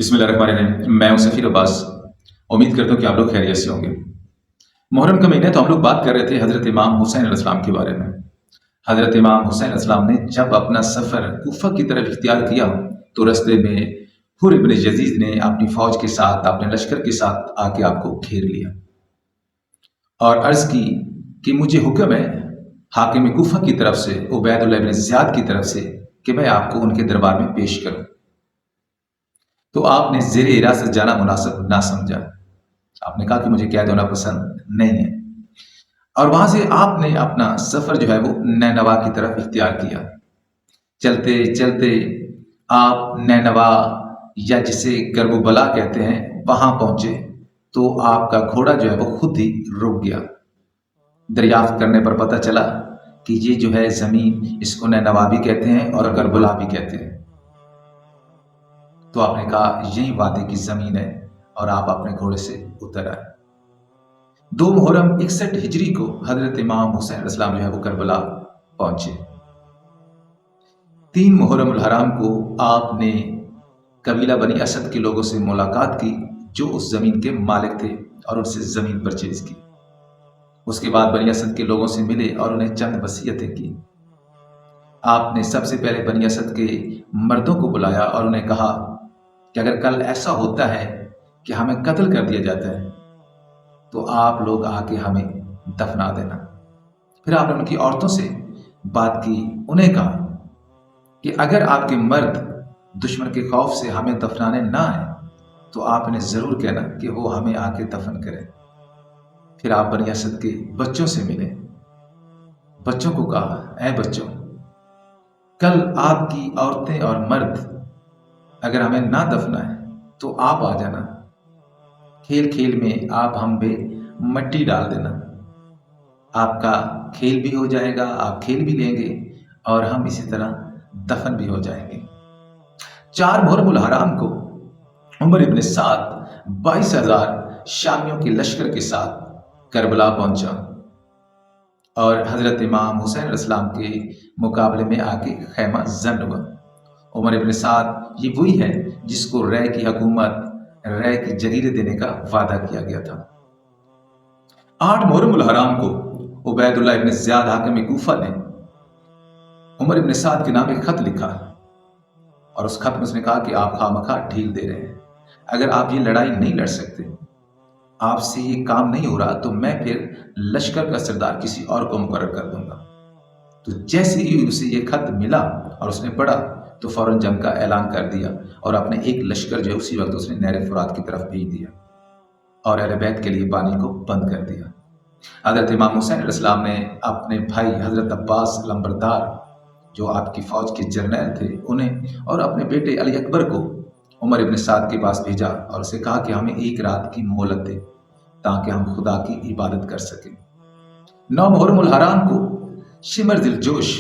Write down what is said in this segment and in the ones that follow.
बिस्मिल्लाहिर्रहमानिर्रहीम। मैं हूं सफ़ीर अब्बास। उम्मीद करता हूं कि आप लोग खैरियत से होंगे। मुहर्रम का महीना, तो हम लोग बात कर रहे थे हज़रत इमाम हुसैन अलैहिस्सलाम के बारे में। हज़रत इमाम हुसैन अलैहिस्सलाम ने जब अपना सफ़र कूफा की तरफ इख्तियार किया तो रस्ते में हुर इब्न यजीद ने अपनी फ़ौज के साथ, अपने लश्कर के साथ आके आपको घेर लिया और अर्ज़ की कि मुझे हुक्म है हाकिम कूफा की तरफ से, उबैदुल्लाह इब्न ज़ियाद की तरफ से, कि मैं आपको उनके दरबार में पेश करूं। तो आपने ज़ेर हिरासत जाना मुनासिब ना समझा। आपने कहा कि मुझे कैद होना पसंद नहीं है, और वहां से आपने अपना सफर जो है वो नैनवा की तरफ इख्तियार किया। चलते चलते आप नैनवा, या जिसे करबला कहते हैं, वहां पहुंचे तो आपका घोड़ा जो है वो खुद ही रुक गया। दरियाफ्त करने पर पता चला कि ये जो है जमीन, इसको नैनवा भी कहते हैं और करबला भी कहते हैं। तो आपने कहा यही वादे की जमीन है, और आप अपने घोड़े से उतर आए। 2 मुहर्रम 61 हिजरी को हजरत इमाम हुसैन अलैहिस्सलाम जो है वो करबला पहुंचे। 3 मुहर्रम उल हराम को आपने कबीला बनी असद के लोगों से मुलाकात की, जो उस जमीन के मालिक थे, और उनसे जमीन परचेज की। उसके बाद बनी असद के लोगों से मिले और उन्हें चंद वसीयतें की। आपने सबसे पहले बनी असद के मर्दों को बुलाया और उन्हें कहा कि अगर कल ऐसा होता है कि हमें कत्ल कर दिया जाता है तो आप लोग आके हमें दफना देना। फिर आपने उनकी औरतों से बात की, उन्हें कहा कि अगर आपके मर्द दुश्मन के खौफ से हमें दफनाने ना आए तो आप इन्हें जरूर कहना कि वो हमें आके दफन करें। फिर आप बनी असद के बच्चों से मिले, बच्चों को कहा, ऐ बच्चों, कल आपकी औरतें और मर्द अगर हमें ना दफना है तो आप आ जाना, खेल खेल में आप हम पे मट्टी डाल देना, आपका खेल भी हो जाएगा, आप खेल भी लेंगे और हम इसी तरह दफन भी हो जाएंगे। 4 मुहर्रम उल हराम को उमर इब्न साद 22,000 शामियों के लश्कर के साथ करबला पहुंचा और हजरत इमाम हुसैन अलैहिस्सलाम के मुकाबले में आके खैमा जन हुआ। उमर इब्न साद ये वही है जिसको रय की हुकूमत, रय की जगीरे देने का वादा किया गया था। 8 मुहर्रम उल हराम को उबैदुल्लाह इब्न ज़ियाद हाकिम कूफा ने उमर इब्न साद के नाम एक खत लिखा, और उस खत में उसने कहा कि आप खामखा ढील दे रहे हैं, अगर आप ये लड़ाई नहीं लड़ सकते, आपसे ये काम नहीं हो रहा, तो मैं फिर लश्कर का सरदार किसी और को मुकर्रर कर दूंगा। तो जैसे ही उसे ये खत मिला और उसने पढ़ा तो फौरन जंग का ऐलान कर दिया, और अपने एक लश्कर जो उसी वक्त उसने नहर फुरात की तरफ भेज दिया और अहले बैत के लिए पानी को बंद कर दिया। हजरत इमाम हुसैन अलैहिस्सलाम ने अपने भाई हजरत अब्बास लंबरदार, जो आपकी फौज के जर्नैल थे, उन्हें और अपने बेटे अली अकबर को उमर इब्न साद के पास भेजा और उसे कहा कि हमें एक रात की मोहलत दे ताकि हम खुदा की इबादत कर सकें। 9 मुहर्रम उल हराम को शिमर दिलजोश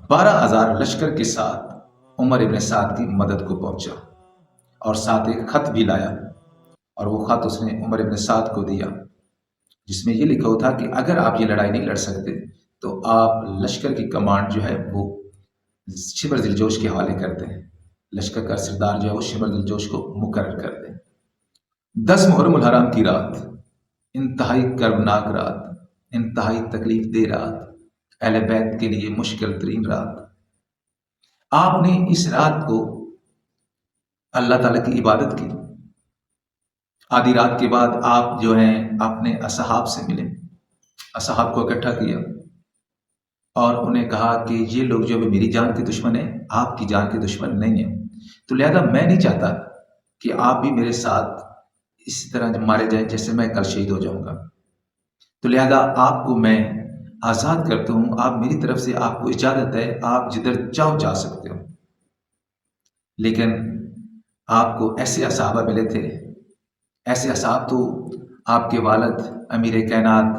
12,000 लश्कर के साथ उमर इब्न साद की मदद को पहुंचा और साथ एक खत भी लाया, और वो खत उसने उमर इब्न साद को दिया जिसमें ये लिखा हुआ था कि अगर आप ये लड़ाई नहीं लड़ सकते तो आप लश्कर की कमांड जो है वो शिमर दिलजोश के हवाले कर दें, लश्कर का सरदार जो है वो शिमर दिलजोश को मुकर्रर कर दें। 10 मुहर्रम उल हराम की रात, इंतहाई कर्बनाक रात, इंतहाई तकलीफ दे रात, अहले बैत के लिए मुश्किल तरीन रात। आपने इस रात को अल्लाह ताला की इबादत की। आधी रात के बाद आप जो हैं अपने असहाब से मिले, असहाब को इकट्ठा किया और उन्हें कहा कि ये लोग जो अभी मेरी जान के दुश्मन है, आपकी जान के दुश्मन नहीं है, तो लिहाजा मैं नहीं चाहता कि आप भी मेरे साथ इसी तरह मारे जाए जैसे मैं कल शहीद हो जाऊंगा। तो लिहाजा आपको मैं आज़ाद करता हूँ, आप मेरी तरफ से आपको इजाज़त है, आप जिधर चाहो जा सकते हो। लेकिन आपको ऐसे असहाबा मिले थे, ऐसे असहाब तो आपके वालिद अमीर कायनात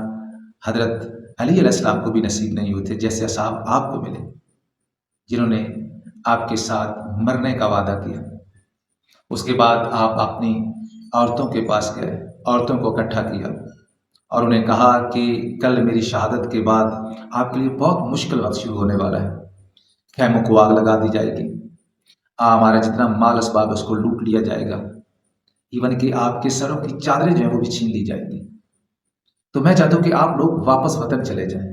हजरत अली अलैहिस्सलाम को भी नसीब नहीं हुए थे, जैसे असहाब आपको मिले जिन्होंने आपके साथ मरने का वादा किया। उसके बाद आप अपनी औरतों के पास गए, औरतों को इकट्ठा किया और उन्हें कहा कि कल मेरी शहादत के बाद आपके लिए बहुत मुश्किल वक्त शुरू होने वाला है, खैमों को आग लगा दी जाएगी, ہمارا جتنا مال اسباب ہے اس کو لوٹ لیا جائے گا، ایون کہ آپ کے سروں کی چادریں جو ہیں وہ بھی چھین لی جائیں گی۔ تو میں چاہتا ہوں کہ آپ لوگ واپس وطن چلے جائیں۔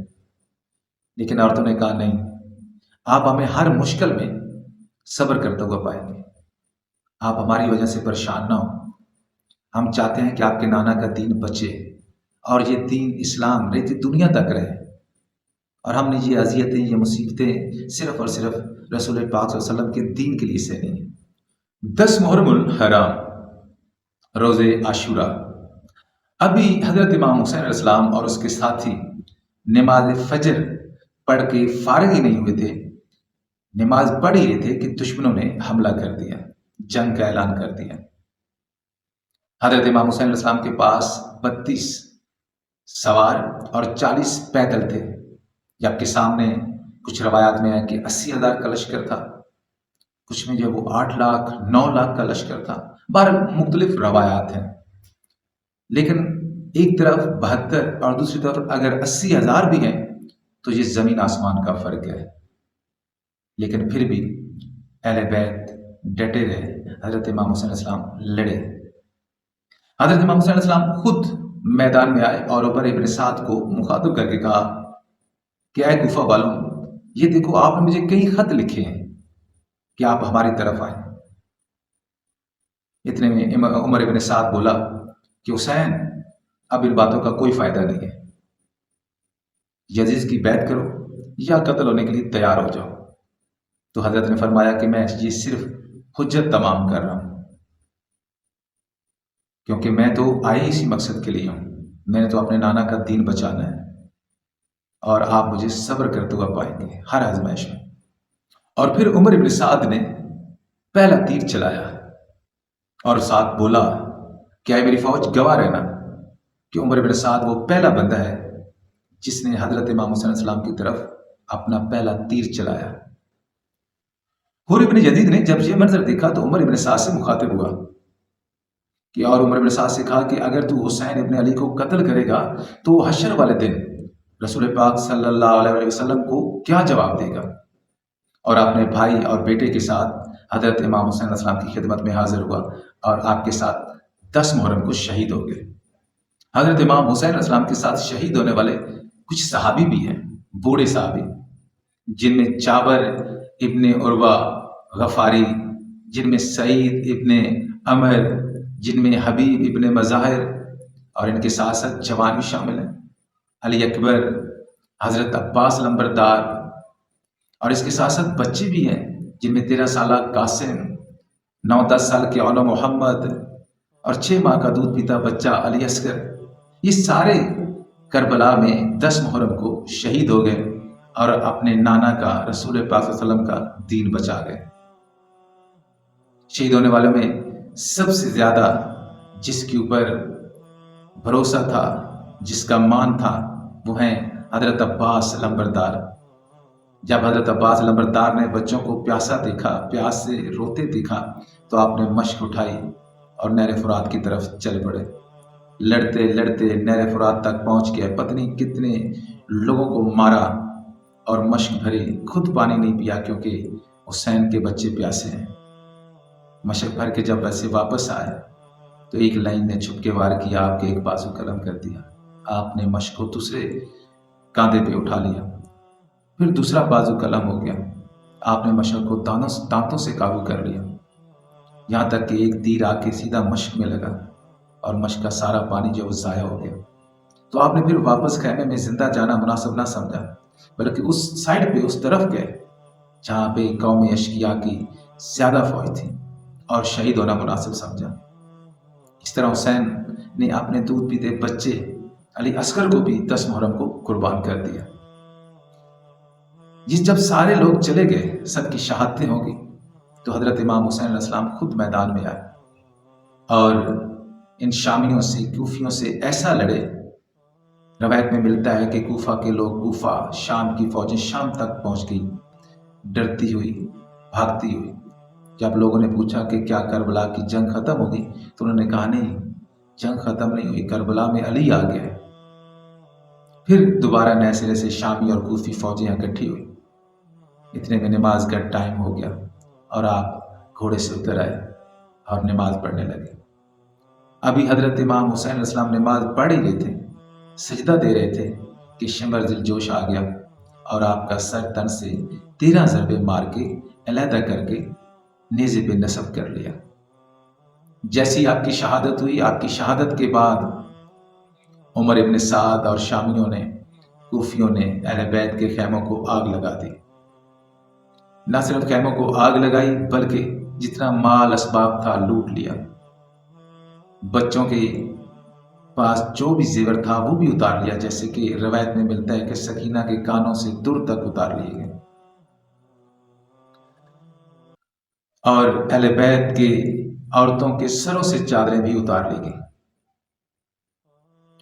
لیکن عورتوں نے کہا نہیں، آپ ہمیں ہر مشکل میں صبر کرتے ہوئے پائیں گے، آپ ہماری وجہ سے پریشان نہ ہوں۔ ہم چاہتے ہیں کہ آپ کے نانا کا دین بچے اور یہ دین اسلام رہتی دنیا تک رہے، اور ہم نے یہ اذیتیں یہ مصیبتیں صرف اور صرف رسول پاک صلی اللہ علیہ وسلم کے دین کے لیے سہنی ہیں۔ 10 محرم الحرام، روز عاشورہ۔ ابھی حضرت امام حسین علیہ السلام اور اس کے ساتھی نماز فجر پڑھ کے فارغ ہی نہیں ہوئے تھے، نماز پڑھ ہی رہے تھے کہ دشمنوں نے حملہ کر دیا، جنگ کا اعلان کر دیا۔ حضرت امام حسین علیہ السلام کے پاس 32 سوار اور 40 پیدل تھے، جبکہ سامنے کچھ روایات میں ہے کہ 80,000 کا لشکر تھا، کچھ میں جو وہ 8 لاکھ 9 لاکھ کا لشکر تھا، بہرحال مختلف روایات ہیں۔ لیکن ایک طرف 72 اور دوسری طرف اگر 80,000 بھی ہیں تو یہ زمین آسمان کا فرق ہے۔ لیکن پھر بھی اہل بیت ڈٹے رہے، حضرت امام حسین علیہ السلام لڑے۔ حضرت امام حسین علیہ السلام خود میدان میں آئے اور عمر ابن سعد کو مخاطب کر کے کہا کہ اے کوفہ والوں، یہ دیکھو آپ نے مجھے کئی خط لکھے ہیں کہ آپ ہماری طرف آئیں۔ اتنے میں عمر ابن سعد بولا کہ حسین، اب ان باتوں کا کوئی فائدہ نہیں ہے، یزید کی بیعت کرو یا قتل ہونے کے لیے تیار ہو جاؤ۔ تو حضرت نے فرمایا کہ میں یہ صرف حجت تمام کر رہا ہوں، کیونکہ میں تو آئے اسی مقصد کے لیے ہوں، میں نے تو اپنے نانا کا دین بچانا ہے، اور آپ مجھے صبر کرتے ہوئے پائیں گے ہر آزمائش میں۔ اور پھر عمر ابن سعد نے پہلا تیر چلایا اور ساتھ بولا کہ اے میری فوج گواہ رہنا کہ عمر ابن سعد وہ پہلا بندہ ہے جس نے حضرت امام حسین علیہ السلام کی طرف اپنا پہلا تیر چلایا۔ حور ابن جدید نے جب یہ منظر دیکھا تو عمر ابن سعد سے مخاطب ہوا کہ اور عمر ابن سعد سے کہا کہ اگر تو حسین ابن علی کو قتل کرے گا تو حشر والے دن رسول پاک صلی اللہ علیہ وسلم کو کیا جواب دے گا؟ اور اپنے بھائی اور بیٹے کے ساتھ حضرت امام حسین علیہ السلام کی خدمت میں حاضر ہوا اور آپ کے ساتھ 10 محرم کو شہید ہو گئے۔ حضرت امام حسین علیہ السلام کے ساتھ شہید ہونے والے کچھ صحابی بھی ہیں، بوڑھے صحابی، جن میں جابر ابن عروہ غفاری، جن میں سعید ابن عمر، جن میں حبیب ابن مظاہر، اور ان کے ساتھ ساتھ جوان بھی شامل ہیں، علی اکبر، حضرت عباس لمبردار، اور اس کے ساتھ ساتھ بچے بھی ہیں جن میں 13 سالہ قاسم، 9-10 سال کے علا محمد، اور 6 ماہ کا دودھ پیتا بچہ علی اصغر۔ یہ سارے کربلا میں 10 محرم کو شہید ہو گئے اور اپنے نانا کا، رسول پاک صلی اللہ علیہ وسلم کا دین بچا گئے۔ شہید ہونے والوں میں سب سے زیادہ جس کے اوپر بھروسہ تھا، جس کا مان تھا، وہ ہیں حضرت عباس لمبردار۔ جب حضرت عباس لمبردار نے بچوں کو پیاسا دیکھا، پیاس سے روتے دیکھا، تو آپ نے مشق اٹھائی اور نہر فرات کی طرف چل پڑے۔ لڑتے لڑتے نہر فرات تک پہنچ گئے، پتنی کتنے لوگوں کو مارا اور مشق بھری، خود پانی نہیں پیا کیونکہ حسین کے بچے پیاسے ہیں۔ مشق بھر کے جب ویسے واپس آئے تو ایک لائن نے چھپ کے وار کیا، آپ کے ایک بازو قلم کر دیا، آپ نے مشق کو دوسرے کاندھے پہ اٹھا لیا، پھر دوسرا بازو قلم ہو گیا، آپ نے مشق کو دانتوں سے قابو کر لیا، یہاں تک کہ ایک تیر آ کے سیدھا مشق میں لگا اور مشق کا سارا پانی جو ضائع ہو گیا۔ تو آپ نے پھر واپس خیمے میں زندہ جانا مناسب نہ سمجھا، بلکہ اس سائڈ پہ، اس طرف گئے جہاں پہ قوم اشقیاء کی زیادہ فوج تھی، اور شہید ہونا مناسب سمجھا۔ اس طرح حسین نے اپنے دودھ پیتے بچے علی اصغر کو بھی 10 محرم کو قربان کر دیا۔ جب سارے لوگ چلے گئے، سب کی شہادتیں ہوں گی، تو حضرت امام حسین علیہ السلام خود میدان میں آئے اور ان شامیوں سے، کوفیوں سے ایسا لڑے۔ روایت میں ملتا ہے کہ کوفہ کے لوگ، کوفہ، شام کی فوجیں شام تک پہنچ گئی، ڈرتی ہوئی، بھاگتی ہوئی۔ جب لوگوں نے پوچھا کہ کیا کربلا کی جنگ ختم ہوگی، تو انہوں نے کہا نہیں، جنگ ختم نہیں ہوئی، کربلا میں علی آ گیا ہے۔ پھر دوبارہ نئے سرے سے شامی اور کوفی فوجیں اکٹھی ہوئی۔ اتنے میں نماز کا ٹائم ہو گیا اور آپ घोड़े से उतर आए और नमाज पढ़ने लगे। अभी हजरत इमाम हुसैन अलैहिस्सलाम नमाज पढ़ ही रहे थे, सजदा दे रहे थे कि शिमर दिलजोश आ गया और आपका सर तन से 13 ज़रबे मार के अलहदा करके नेज़े पे नस्ब कर लिया। जैसी आपकी शहादत हुई, आपकी शहादत के बाद उमर इब्न साद और शामियों ने, कूफियों ने अहले बैत के खैमों को आग लगा दी। न सिर्फ खैमों को आग लगाई बल्कि जितना माल असबाब था लूट लिया। बच्चों के पास जो भी जेवर था वो भी उतार लिया, जैसे कि रवायत में मिलता है कि सकीना के कानों से दूर तक उतार लिए गए। और अहले बैत के औरतों के सरों से चादरें भी उतार ली गई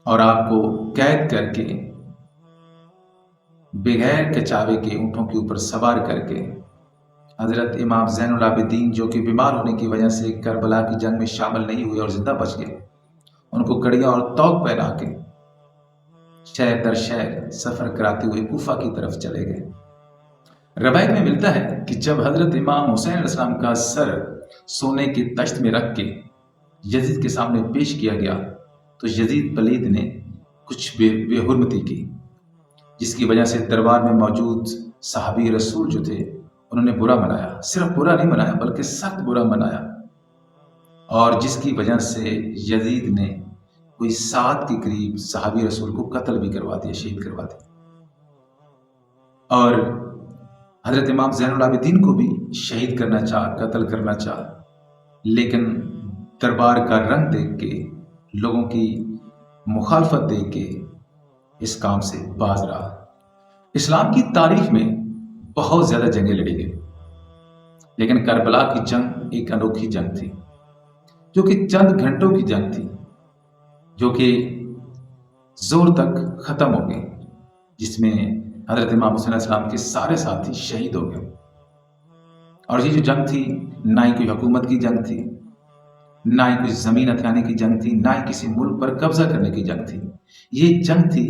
और आपको कैद करके बगैर कचावे के ऊंटों के ऊपर सवार करके हजरत इमाम ज़ैनुल आबिदीन, जो कि बीमार होने की वजह से करबला की जंग में शामिल नहीं हुए और जिंदा बच गए, उनको कड़ियां और तौक पहना के शहर दर शहर सफर कराते हुए कूफा की तरफ चले गए। रवायत में मिलता है कि जब हजरत इमाम हुसैन अलैहिस्सलाम का सर सोने के तख्त में रख के यजीद के सामने पेश किया गया तो यजीद पलीद ने कुछ बेहुरमती की, जिसकी वजह से दरबार में मौजूद सहाबी रसूल जो थे उन्होंने बुरा मनाया। सिर्फ बुरा नहीं मनाया बल्कि सख्त बुरा मनाया, और जिसकी वजह से यजीद ने कोई 7 के करीब सहाबी रसूल को कत्ल भी करवा दिया, शहीद करवा दिया। और हजरत इमाम ज़ैनुल आबिदीन को भी शहीद करना चाहा, कत्ल करना चाहा, लेकिन दरबार का रंग देख के, लोगों की मुखालफत देख के इस काम से बाज रहा। इस्लाम की तारीख में बहुत ज्यादा जंगें लड़ी गई, लेकिन करबला की जंग एक अनोखी जंग थी, जो कि चंद घंटों की जंग थी, जो कि जोर तक खत्म हो गई, जिसमें हजरत इमाम हुसैन अलैहिस्सलाम के सारे साथी शहीद हो गए। और ये जो जंग थी, ना ही कोई हुकूमत की जंग थी, ना ही कोई जमीन हथियाने की जंग थी, ना ही किसी मुल्क पर कब्जा करने की जंग थी। ये जंग थी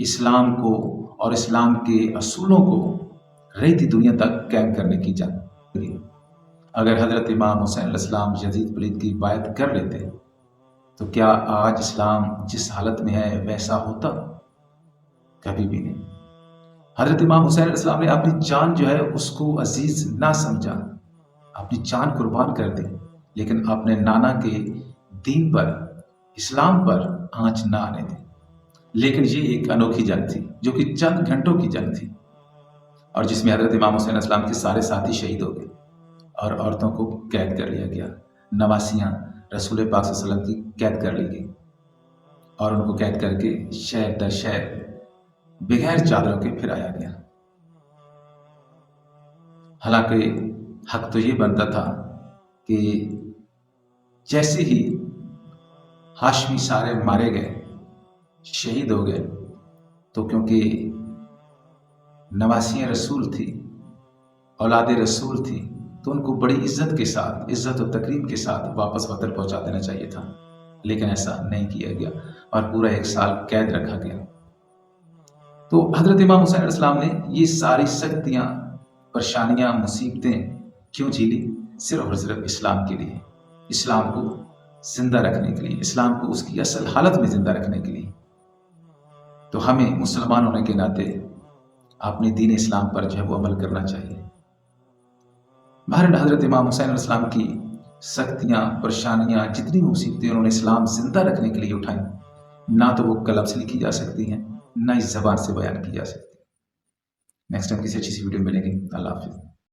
इस्लाम को और इस्लाम के असूलों को रहती दुनिया तक कायम करने की जंग। अगर हजरत इमाम हुसैन अलैहिस्सलाम यजीद पलीद की बायत कर लेते तो क्या आज इस्लाम जिस हालत में है वैसा होता? कभी भी नहीं। हजरत इमाम हुसैन अलैहिस्सलाम ने अपनी जान जो है उसको अजीज ना समझा, अपनी जान कुर्बान कर दी, लेकिन अपने नाना के दीन पर, इस्लाम पर आंच ना आने दी। लेकिन ये एक अनोखी जंग थी, जो कि चंद घंटों की जंग थी, और जिसमें हजरत इमाम हुसैन अलैहिस्सलाम के सारे साथी शहीद हो गए और औरतों को कैद कर लिया गया। नवासियां रसूल पाक सल्लल्लाहु अलैहि वसल्लम की कैद कर ली गई और उनको कैद करके शहर दर शहर बगैर चादरों के फिराया गया। हालांकि हक तो ये बनता था कि जैसे ही हाशमी सारे मारे गए, शहीद हो गए, तो क्योंकि नवासियां रसूल थी, औलाद रसूल थी, तो उनको बड़ी इज्जत के साथ, इज्जत और तकरीम के साथ वापस वतन पहुंचा देना चाहिए था, लेकिन ऐसा नहीं किया गया और पूरा 1 साल कैद रखा गया। तो हजरत इमाम हुसैन अलैहिस्सलाम ने ये सारी सख्तियां, परेशानियां, मुसीबतें क्यों झेली? सिर्फ और सिर्फ इस्लाम के लिए, इस्लाम को जिंदा रखने के लिए, इस्लाम को उसकी असल हालत में जिंदा रखने के लिए। तो हमें मुसलमान होने के नाते अपने दीन इस्लाम पर जो है वो अमल करना चाहिए। बहरहाल हजरत इमाम हुसैन अलैहिस्सलाम की सख्तियां, परेशानियां, जितनी मुसीबतें उन्होंने इस्लाम जिंदा रखने के लिए उठाई, ना तो वो कलम से लिखी जा सकती हैं, ना इस जबान से बयान की जा सकती। नेक्स्ट टाइम किसी अच्छी सी वीडियो मिलेंगे। अल्लाह हाफिज़।